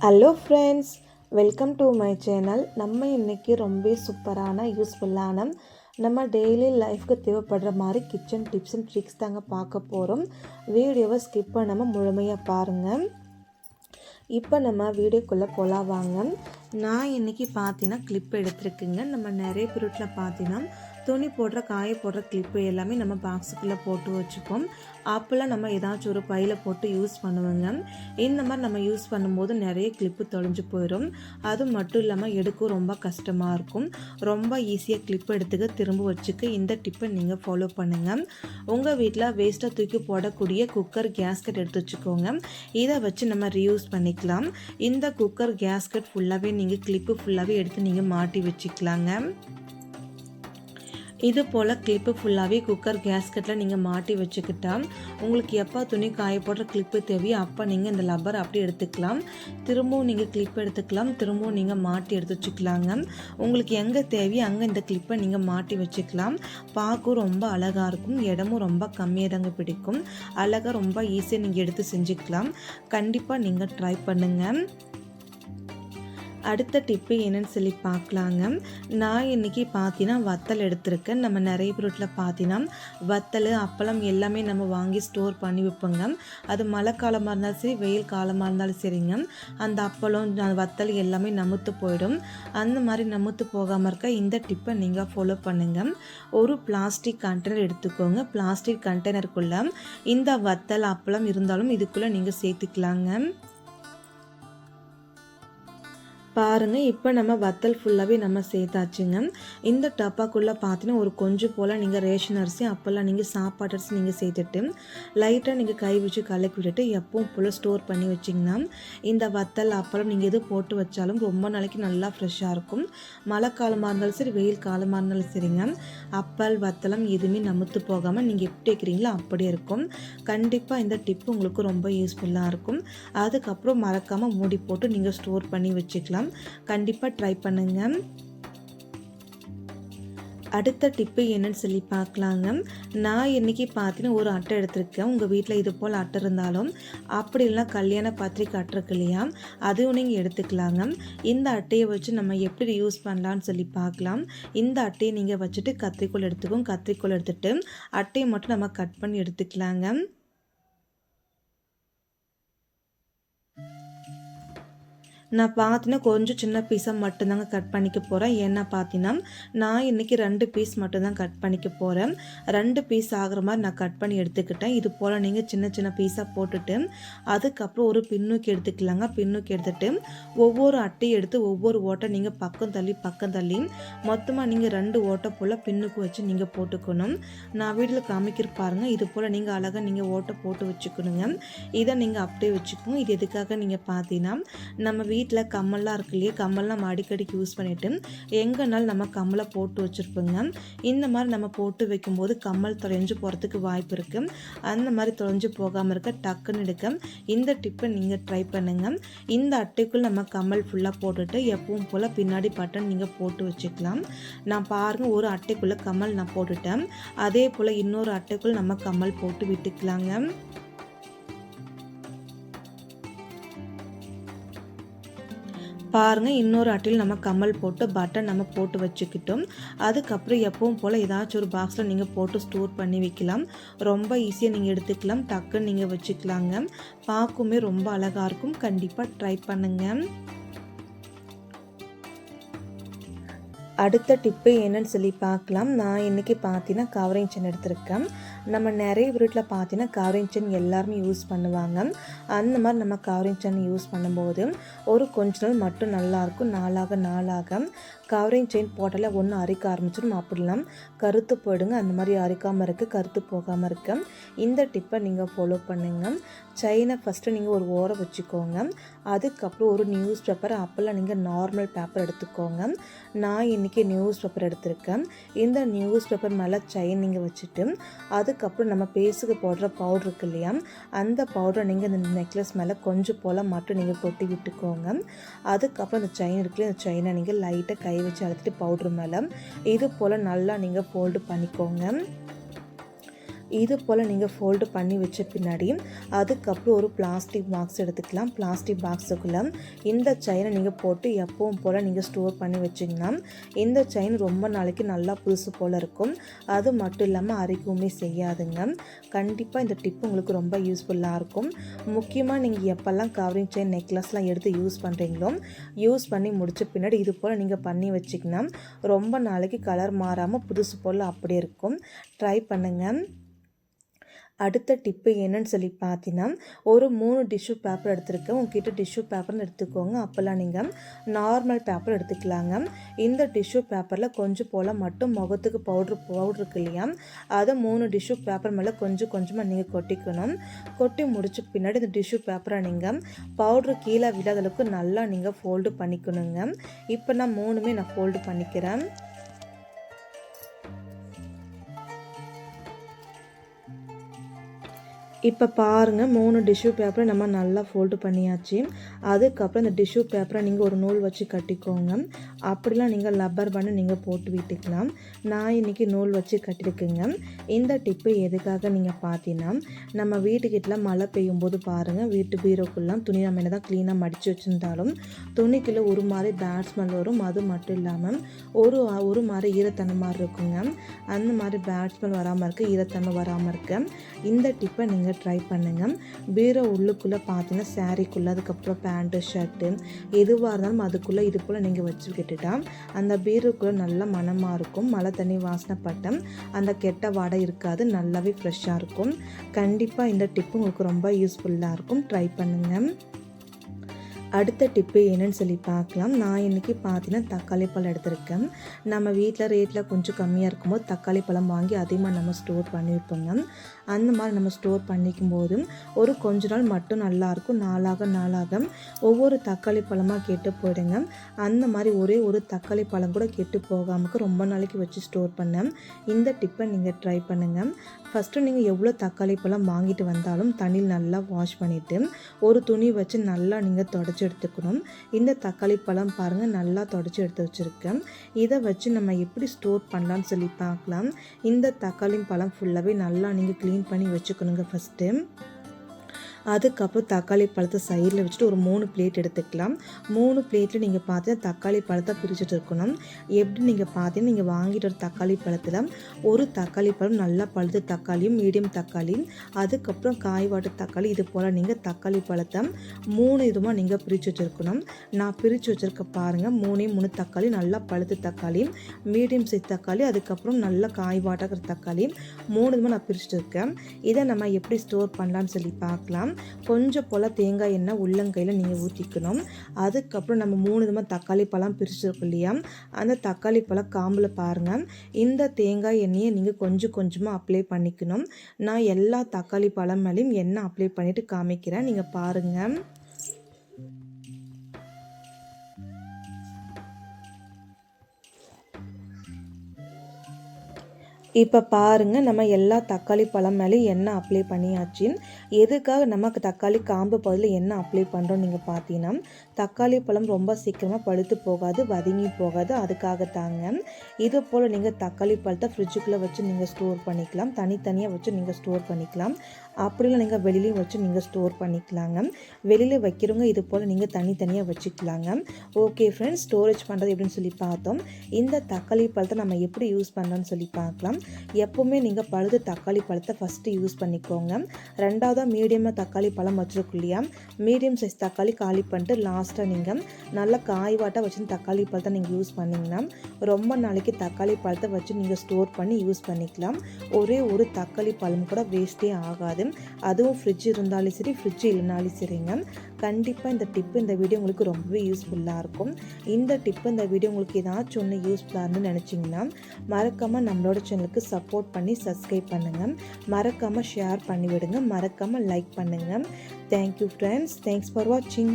Hello friends, welcome to my channel. நம்ம இன்றைக்கி ரொம்ப சூப்பரான யூஸ்ஃபுல்லான நம்ம டெய்லி லைஃப்க்கு தேவைப்படுற மாதிரி கிச்சன் டிப்ஸ் அண்ட் ட்ரிக்ஸ் தாங்க பார்க்க போகிறோம். வீடியோவை ஸ்கிப் பண்ணாமல் முழுமையாக பாருங்கள். இப்போ நம்ம வீடியோக்குள்ளே போகலாம் வாங்க. நான் இன்றைக்கி பார்த்தீங்கன்னா கிளிப் எடுத்துருக்குங்க. நம்ம நிறைய பொருட்களை பார்த்தீங்கன்னா துணி போடுற காய போடுற கிளிப்பு எல்லாமே நம்ம பாக்ஸுக்குள்ளே போட்டு வச்சுப்போம். அப்போல்லாம் நம்ம ஏதாச்சும் ஒரு பையில் போட்டு யூஸ் பண்ணுவோங்க. இந்த மாதிரி நம்ம யூஸ் பண்ணும்போது நிறைய கிளிப்பு தொலைஞ்சு போயிடும். அது மட்டும் இல்லாமல் எடுக்கவும் ரொம்ப கஷ்டமாக இருக்கும். ரொம்ப ஈஸியாக கிளிப்பு எடுத்துக்க திரும்ப வச்சுக்க இந்த டிப்பை நீங்கள் ஃபாலோ பண்ணுங்கள். உங்கள் வீட்டில் வேஸ்ட்டாக தூக்கி போடக்கூடிய குக்கர் கேஸ்கட் எடுத்து வச்சுக்கோங்க. இதை வச்சு நம்ம ரீயூஸ் பண்ணிக்கலாம். இந்த குக்கர் கேஸ்கட் ஃபுல்லாகவே நீங்கள் கிளிப்பு ஃபுல்லாகவே எடுத்து நீங்கள் மாட்டி வச்சுக்கலாங்க. இது போல் கிளிப்பு ஃபுல்லாகவே குக்கர் கேஸ்கட்டில் நீங்கள் மாட்டி வச்சுக்கிட்டால் உங்களுக்கு எப்போ துணி காய போடுற கிளிப்பு தேவையோ அப்போ நீங்கள் இந்த லப்பர் அப்படி எடுத்துக்கலாம். திரும்பவும் நீங்கள் கிளிப் எடுத்துக்கலாம். திரும்பவும் நீங்கள் மாட்டி எடுத்து வச்சுக்கலாங்க. உங்களுக்கு எங்கே தேவையோ அங்கே இந்த கிளிப்பை நீங்கள் மாட்டி வச்சுக்கலாம். பார்க்கவும் ரொம்ப அழகாக இருக்கும். இடமும் ரொம்ப கம்மியாக தாங்க பிடிக்கும். அழகாக ரொம்ப ஈஸியாக நீங்கள் எடுத்து செஞ்சுக்கலாம். கண்டிப்பாக நீங்கள் ட்ரை பண்ணுங்கள். அடுத்த டிப்பு என்னன்னு சொல்லி பார்க்கலாங்க. நான் இன்றைக்கி பார்த்தீங்கன்னா வத்தல் எடுத்திருக்கேன். நம்ம நிறைய பொருட்களை பார்த்தீங்கன்னா வத்தல் அப்பளம் எல்லாமே நம்ம வாங்கி ஸ்டோர் பண்ணி வைப்போங்க. அது மழை காலமாக இருந்தாலும் சரி வெயில் காலமாக இருந்தாலும் சரிங்க, அந்த அப்பளம் வத்தல் எல்லாமே நமுத்து போயிடும். அந்த மாதிரி நமுத்து போகாமல் இருக்க இந்த டிப்பை நீங்கள் ஃபாலோ பண்ணுங்கள். ஒரு பிளாஸ்டிக் கண்டெய்னர் எடுத்துக்கோங்க. பிளாஸ்டிக் கண்டெய்னருக்குள்ளே இந்த வத்தல் அப்பளம் இருந்தாலும் இதுக்குள்ளே நீங்கள் சேர்த்துக்கலாங்க. பாருங்கள், இப்போ நம்ம வத்தல் ஃபுல்லாகவே நம்ம சேர்த்தாச்சுங்க. இந்த டப்பாக்குள்ளே பார்த்தீங்கன்னா ஒரு கொஞ்சம் போல் நீங்கள் ரேஷன் அரிசி அப்போல்லாம் நீங்கள் சாப்பாட்டு அரிசி நீங்கள் சேர்த்துட்டு லைட்டாக நீங்கள் கை வச்சு கலக்கி விட்டுட்டு எப்பவும் போல் ஸ்டோர் பண்ணி வச்சிங்கன்னா இந்த வத்தல் அப்பளம் நீங்கள் எது போட்டு வச்சாலும் ரொம்ப நாளைக்கு நல்லா ஃப்ரெஷ்ஷாக இருக்கும். மழை காலமாக இருந்தாலும் சரி வெயில் காலமாக இருந்தாலும் சரிங்க, அப்பல் வத்தலம் எதுவுமே நமுத்து போகாமல் நீங்கள் எப்படி வைக்கிறீங்களோ அப்படியே இருக்கும். கண்டிப்பாக இந்த டிப்பு உங்களுக்கு ரொம்ப யூஸ்ஃபுல்லாக இருக்கும். அதுக்கப்புறம் மறக்காமல் மூடி போட்டு நீங்கள் ஸ்டோர் பண்ணி வச்சுக்கலாம். கண்டிப்பாக ட்ரை பண்ணுங்க. அடுத்த டிப்பு என்னன்னு சொல்லி பார்க்கலாங்க. நான் இன்றைக்கி பார்த்தீங்கன்னா ஒரு அட்டை எடுத்திருக்கேன். உங்கள் வீட்டில் இது போல் அட்டை இருந்தாலும் அப்படி இல்லைனா கல்யாண பத்திரிக்கை அட்டை இருக்கு இல்லையா, அதுவும் நீங்கள் எடுத்துக்கலாங்க. இந்த அட்டையை வச்சு நம்ம எப்படி யூஸ் பண்ணலான்னு சொல்லி பார்க்கலாம். இந்த அட்டையை நீங்கள் வச்சுட்டு கத்திரிக்கோல் எடுத்துக்கோங்க. கத்திரிக்கோல் எடுத்துகிட்டு அட்டையை மட்டும் நம்ம கட் பண்ணி எடுத்துக்கலாங்க. நான் பார்த்தீங்கன்னா கொஞ்சம் சின்ன பீஸாக மட்டும்தாங்க கட் பண்ணிக்க போகிறேன். ஏன்னா பார்த்தீங்கன்னா நான் இன்றைக்கி 2 பீஸ் மட்டும்தான் கட் பண்ணிக்க போகிறேன். 2 பீஸ் ஆகிற மாதிரி நான் கட் பண்ணி எடுத்துக்கிட்டேன். இது போல் நீங்கள் சின்ன சின்ன பீஸாக போட்டுட்டு அதுக்கப்புறம் ஒரு பின்னூக்கி எடுத்துக்கலாங்க. பின்னூக்கி எடுத்துகிட்டு ஒவ்வொரு அட்டையும் எடுத்து ஒவ்வொரு ஓட்டை நீங்கள் பக்கம் தள்ளி மொத்தமாக நீங்கள் 2 ஓட்டை போல் பின்னுக்கு வச்சு நீங்கள் போட்டுக்கணும். நான் வீட்டில் காமிக்கிற பாருங்கள். இது போல் நீங்கள் அழகாக நீங்கள் ஓட்டை போட்டு வச்சுக்கணுங்க. இதை நீங்கள் அப்படியே வச்சுக்கோங்க. இது எதுக்காக நீங்கள் பார்த்தீங்கன்னா நம்ம வீட்டில் கம்மல்லாம் இருக்கு இல்லையா, கம்மல்லாம் நம்ம அடிக்கடிக்கு யூஸ் பண்ணிவிட்டு எங்கேனாலும் நம்ம கம்மலை போட்டு வச்சுருப்போங்க. இந்த மாதிரி நம்ம போட்டு வைக்கும்போது கம்மல் தொலைஞ்சு போகிறதுக்கு வாய்ப்பு இருக்குது. அந்த மாதிரி தொலைஞ்சு போகாமல் இருக்க டக்குன்னு எடுக்க இந்த டிப்பை நீங்கள் ட்ரை பண்ணுங்கள். இந்த அட்டைக்குள் நம்ம கம்மல் ஃபுல்லாக போட்டுட்டு எப்பவும் போல் பின்னாடி பட்டன் நீங்கள் போட்டு வச்சுக்கலாம். நான் பாருங்கள், ஒரு அட்டைக்குள்ளே கம்மல் நான் போட்டுட்டேன். அதே போல் இன்னொரு அட்டைக்குள் நம்ம கம்மல் போட்டு விட்டுக்கலாங்க. பாருங்கள், இன்னொரு அட்டையில் நம்ம கம்மல் போட்டு பட்டன் நம்ம போட்டு வச்சுக்கிட்டோம். அதுக்கப்புறம் எப்பவும் போல் ஏதாச்சும் ஒரு பாக்ஸில் நீங்கள் போட்டு ஸ்டோர் பண்ணி வைக்கலாம். ரொம்ப ஈஸியாக நீங்கள் எடுத்துக்கலாம். டக்குன்னு நீங்கள் வச்சுக்கலாங்க. பார்க்குமே ரொம்ப அழகாக இருக்கும். கண்டிப்பாக ட்ரை பண்ணுங்கள். அடுத்த டிப்பு என்னன்னு சொல்லி பார்க்கலாம். நான் இன்றைக்கி பார்த்தீங்கன்னா கவரிங் செயின் எடுத்திருக்கேன். நம்ம நிறைய வீட்டில் பார்த்தீங்கன்னா கவரிங் செயின் எல்லாருமே யூஸ் பண்ணுவாங்க. அந்த மாதிரி நம்ம கவரிங் செயின் யூஸ் பண்ணும்போது ஒரு கொஞ்ச நாள் மட்டும் நல்லாயிருக்கும். நாளாக கவரிங் செயின் போட்டாலே ஒன்று அரிக்க ஆரம்பிச்சிடும். அப்படிலாம் கருத்து போயிடுங்க. அந்த மாதிரி அரிக்காமல் இருக்க, கருத்து போகாமல் இருக்க இந்த டிப்பை நீங்கள் ஃபாலோ பண்ணுங்கள். செயினை ஃபஸ்ட்டு நீங்கள் ஒரு ஓரம் வச்சுக்கோங்க. அதுக்கப்புறம் ஒரு நியூஸ் பேப்பர் அப்போல்லாம் நீங்கள் நார்மல் பேப்பர் எடுத்துக்கோங்க. நான் இன்றைக்கி நியூஸ் பேப்பர் எடுத்திருக்கேன். இந்த நியூஸ் பேப்பர் மேலே செயின் நீங்கள் வச்சுட்டு அதுக்கப்புறம் நம்ம பேஸுக்கு போடுற பவுடர் இருக்கு இல்லையா, அந்த பவுடரை நீங்கள் இந்த நெக்லஸ் மேலே கொஞ்சம் போல் மட்டும் நீங்கள் கொட்டி விட்டுக்கோங்க. அதுக்கப்புறம் இந்த செயின் இருக்குல்ல, இந்த செயினை நீங்கள் லைட்டாக கை வச்சு அழுத்திட்டு பவுடர் மேலே இது போல் நல்லா நீங்கள் ஃபோல்டு பண்ணிக்கோங்க. இது போல் நீங்கள் ஃபோல்டு பண்ணி வச்ச பின்னாடி அதுக்கப்புறம் ஒரு பிளாஸ்டிக் பாக்ஸ் எடுத்துக்கலாம். பிளாஸ்டிக் பாக்ஸுக்குள்ளே இந்த செயினை நீங்கள் போட்டு எப்பவும் போல் நீங்கள் ஸ்டோர் பண்ணி வச்சிங்கன்னா இந்த செயின் ரொம்ப நாளைக்கு நல்லா புதுசு போல் இருக்கும். அது மட்டும் இல்லாமல் அரிக்கவுமே செய்யாதுங்க. கண்டிப்பாக இந்த டிப் உங்களுக்கு ரொம்ப யூஸ்ஃபுல்லாக இருக்கும். முக்கியமாக நீங்கள் எப்போல்லாம் கவரிங் செயின் நெக்லஸ்லாம் எடுத்து யூஸ் பண்ணுறீங்களோ யூஸ் பண்ணி முடித்த பின்னாடி இது போல் நீங்கள் பண்ணி வச்சிங்கன்னா ரொம்ப நாளைக்கு கலர் மாறாமல் புதுசு போல் அப்படியே இருக்கும். ட்ரை பண்ணுங்கள். அடுத்த டிப்பு என்னன்னு சொல்லி பார்த்தீங்கன்னா ஒரு 3 டிஷ்யூ பேப்பர் எடுத்துருக்கேன். உங்ககிட்ட டிஷ்யூ பேப்பர்னு எடுத்துக்கோங்க. அப்போல்லாம் நீங்கள் நார்மல் பேப்பர் எடுத்துக்கலாங்க. இந்த டிஷ்யூ பேப்பரில் கொஞ்சம் போல் மட்டும் முகத்துக்கு பவுட்ரு இருக்கு இல்லையா, அதை 3 டிஷ்யூ பேப்பர் மேலே கொஞ்சம் கொஞ்சமாக நீங்கள் கொட்டிக்கணும். கொட்டி முடிச்ச பின்னாடி இந்த டிஷ்யூ பேப்பரை நீங்கள் பவுட்ரு கீழே விடாதளவுக்கு நல்லா நீங்கள் ஃபோல்டு பண்ணிக்கணுங்க. இப்போ நான் 3மே நான் ஃபோல்டு பண்ணிக்கிறேன். இப்போ பாருங்கள் 3 டிஷ்யூ பேப்பரை நம்ம நல்லா ஃபோல்டு பண்ணியாச்சு. அதுக்கப்புறம் இந்த டிஷ்யூ பேப்பரை நீங்கள் ஒரு நூல் வச்சு கட்டிக்கோங்க. அப்படிலாம் நீங்கள் லப்பர் பண்ணி நீங்கள் போட்டு விட்டுக்கலாம். நான் இன்றைக்கி நூல் வச்சு கட்டியிருக்கேங்க. இந்த டிப்பு எதுக்காக நீங்கள் பார்த்தீங்கன்னா நம்ம வீட்டுக்கிட்ட மழை பெய்யும் போது பாருங்கள் வீட்டு பீரோக்குள்ளலாம் துணி நம்ம என்ன தான் க்ளீனாக மடித்து வச்சுருந்தாலும் துணிக்குள்ளே ஒரு மாதிரி பேட் ஸ்மெல் வரும். அது மட்டும் இல்லாமல் ஒரு மாதிரி ஈரத்தன்மை இருக்குங்க. அந்த மாதிரி பேட் ஸ்மெல் வராமல் இருக்க, ஈரத்தன்மை வராமல் இருக்க இந்த டிப்பை நீங்கள் ட்ரை பண்ணுங்கள். பீரோ உள்ளுக்குள்ளே பார்த்தீங்கன்னா சாரீக்குள்ளே, அதுக்கப்புறம் பேண்ட்டு ஷர்ட்டு எதுவாக இருந்தாலும் அதுக்குள்ளே இது போல் நீங்கள் வச்சு விட்டுட்டா அந்த பீரோக்குள்ளே நல்ல மணமாக இருக்கும். மழை தண்ணி வாசனைப்பட்ட அந்த கெட்ட வாடை இருக்காது, நல்லாவே ஃப்ரெஷ்ஷாக இருக்கும். கண்டிப்பாக இந்த டிப்பு உங்களுக்கு ரொம்ப யூஸ்ஃபுல்லாக இருக்கும். ட்ரை பண்ணுங்கள். அடுத்த டிப்பு என்னன்னு சொல்லி பார்க்கலாம். நான் இன்றைக்கி பார்த்தீங்கன்னா தக்காளி பழம் எடுத்திருக்கேன். நம்ம வீட்டில் ரேட்டில் கொஞ்சம் கம்மியாக இருக்கும்போது தக்காளி பழம் வாங்கி அதிகமாக நம்ம ஸ்டோர் பண்ணி வைப்போங்க. அந்த மாதிரி நம்ம ஸ்டோர் பண்ணிக்கும் போது ஒரு கொஞ்ச நாள் மட்டும் நல்லாயிருக்கும். நாளாக ஒவ்வொரு தக்காளி பழமாக கெட்டு போயிடுங்க. அந்த மாதிரி ஒரே ஒரு தக்காளி பழம் கூட கெட்டு போகாமல் ரொம்ப நாளைக்கு வச்சு ஸ்டோர் பண்ணேன். இந்த டிப்பை நீங்கள் ட்ரை பண்ணுங்கள். ஃபஸ்ட்டு நீங்கள் எவ்வளோ தக்காளி பழம் வாங்கிட்டு வந்தாலும் தண்ணியில் நல்லா வாஷ் பண்ணிவிட்டு ஒரு துணி வச்சு நல்லா நீங்கள் தொடச்சி எடுத்துக்கணும். இந்த தக்காளி பழம் பாருங்கள் நல்லா தொடச்சி எடுத்து வச்சுருக்கேன். இதை வச்சு நம்ம எப்படி ஸ்டோர் பண்ணலான்னு சொல்லி பார்க்கலாம். இந்த தக்காளி பழம் ஃபுல்லாகவே நல்லா நீங்கள் க்ளீன் பண்ணி வச்சுக்கணுங்க ஃபஸ்ட்டு. அதுக்கப்புறம் தக்காளி பழத்தை சைடில் வச்சுட்டு ஒரு 3 பிளேட் எடுத்துக்கலாம். 3 பிளேட்டில் நீங்கள் பார்த்தீங்கன்னா தக்காளி பழத்தை பிரிச்சுட்டு இருக்கணும். எப்படி நீங்கள் பார்த்தீங்கன்னா நீங்கள் வாங்கிட்டு ஒரு தக்காளி பழத்தில் ஒரு தக்காளி பழம் நல்லா பழுத்த தக்காளியும் மீடியம் தக்காளியும் அதுக்கப்புறம் காய்வாட்டு தக்காளி இது போல் நீங்கள் தக்காளி பழத்தை 3 இதுமாக நீங்கள் பிரித்து வச்சுருக்கணும். நான் பிரித்து வச்சுருக்க பாருங்கள் 3 தக்காளி நல்லா பழுத்த தக்காளி, மீடியம் சைஸ் தக்காளி, அதுக்கப்புறம் நல்லா காய்வாட்டாக்கிற தக்காளி 3 இதுமாக நான் பிரிச்சுட்டு இருக்கேன். இதை நம்ம எப்படி ஸ்டோர் பண்ணலான்னு சொல்லி பார்க்கலாம். கொஞ்சம் போல் தேங்காய் எண்ணெய் உள்ளங்கையில் நீங்கள் ஊற்றிக்கணும். அதுக்கப்புறம் நம்ம 3 விதமாக தக்காளி பழம் பிரிச்சுருக்கோம் இல்லையா, அந்த தக்காளி பழம் காம்பில் பாருங்கள் இந்த தேங்காய் எண்ணெயை நீங்கள் கொஞ்சம் கொஞ்சமாக அப்ளை பண்ணிக்கணும். நான் எல்லா தக்காளி பழம் மேலேயும் எண்ணெய் அப்ளை பண்ணிவிட்டு காமிக்கிறேன், நீங்கள் பாருங்கள். இப்போ பாருங்கள் நம்ம எல்லா தக்காளி பழம் மேலேயும் எண்ணெய் அப்ளை பண்ணியாச்சு. எதுக்காக நமக்கு தக்காளி காம்பு பகுதியில் எண்ணெய் அப்ளை பண்ணுறோம் நீங்கள் பார்த்தீங்கன்னா தக்காளி பழம் ரொம்ப சீக்கிரமாக பழுத்து போகாது, வதங்கி போகாது, அதுக்காகத்தாங்க. இது போல் நீங்கள் தக்காளி பழத்தை ஃப்ரிட்ஜுக்குள்ளே வச்சு நீங்கள் ஸ்டோர் பண்ணிக்கலாம். தனித்தனியாக வச்சு நீங்கள் ஸ்டோர் பண்ணிக்கலாம். அப்படிலாம் நீங்கள் வெளியிலையும் வச்சு நீங்கள் ஸ்டோர் பண்ணிக்கலாங்க. வெளியில் வைக்கிறவங்க இது போல் நீங்கள் தனித்தனியாக வச்சுக்கலாங்க. ஓகே ஃப்ரெண்ட்ஸ், ஸ்டோரேஜ் பண்ணுறது எப்படின்னு சொல்லி பார்த்தோம். இந்த தக்காளி பழத்தை நம்ம எப்படி யூஸ் பண்ணலான்னு சொல்லி பார்க்கலாம். எப்போவுமே நீங்கள் பழுது தக்காளி பழத்தை ஃபஸ்ட்டு யூஸ் பண்ணிக்கோங்க. ரெண்டாவதாக மீடியமாக தக்காளி பழம் வச்சுருக்கோம் இல்லையா, மீடியம் சைஸ் தக்காளி காலி பண்ணிட்டு லாஸ்ட்டாக நீங்கள் நல்லா காய்வாட்டாக வச்சு தக்காளி பழத்தை நீங்கள் யூஸ் பண்ணிங்கன்னா ரொம்ப நாளைக்கு தக்காளி பழத்தை வச்சு நீங்கள் ஸ்டோர் பண்ணி யூஸ் பண்ணிக்கலாம். ஒரே ஒரு தக்காளி பழம் கூட வேஸ்ட்டே ஆகாது. அதுவும் ஃப்ரிட்ஜ் இருந்தாலும் சரி, ஃப்ரிட்ஜ் இல்லைனாலும் சரிங்க. கண்டிப்பாக இந்த டிப்பு இந்த வீடியோ உங்களுக்கு ரொம்பவே யூஸ்ஃபுல்லாக இருக்கும். இந்த டிப்பு இந்த வீடியோ உங்களுக்கு ஏதாச்சும் ஒன்று யூஸ்ஃபுல்லாக இருந்து நினச்சிங்கன்னா மறக்காமல் நம்மளோட சேனலுக்கு சப்போர்ட் பண்ணி சப்ஸ்கிரைப் பண்ணுங்கள். மறக்காமல் ஷேர் பண்ணிவிடுங்க. மறக்காமல் லைக் பண்ணுங்கள். Thank you friends. தேங்க்ஸ் ஃபார் வாட்சிங்.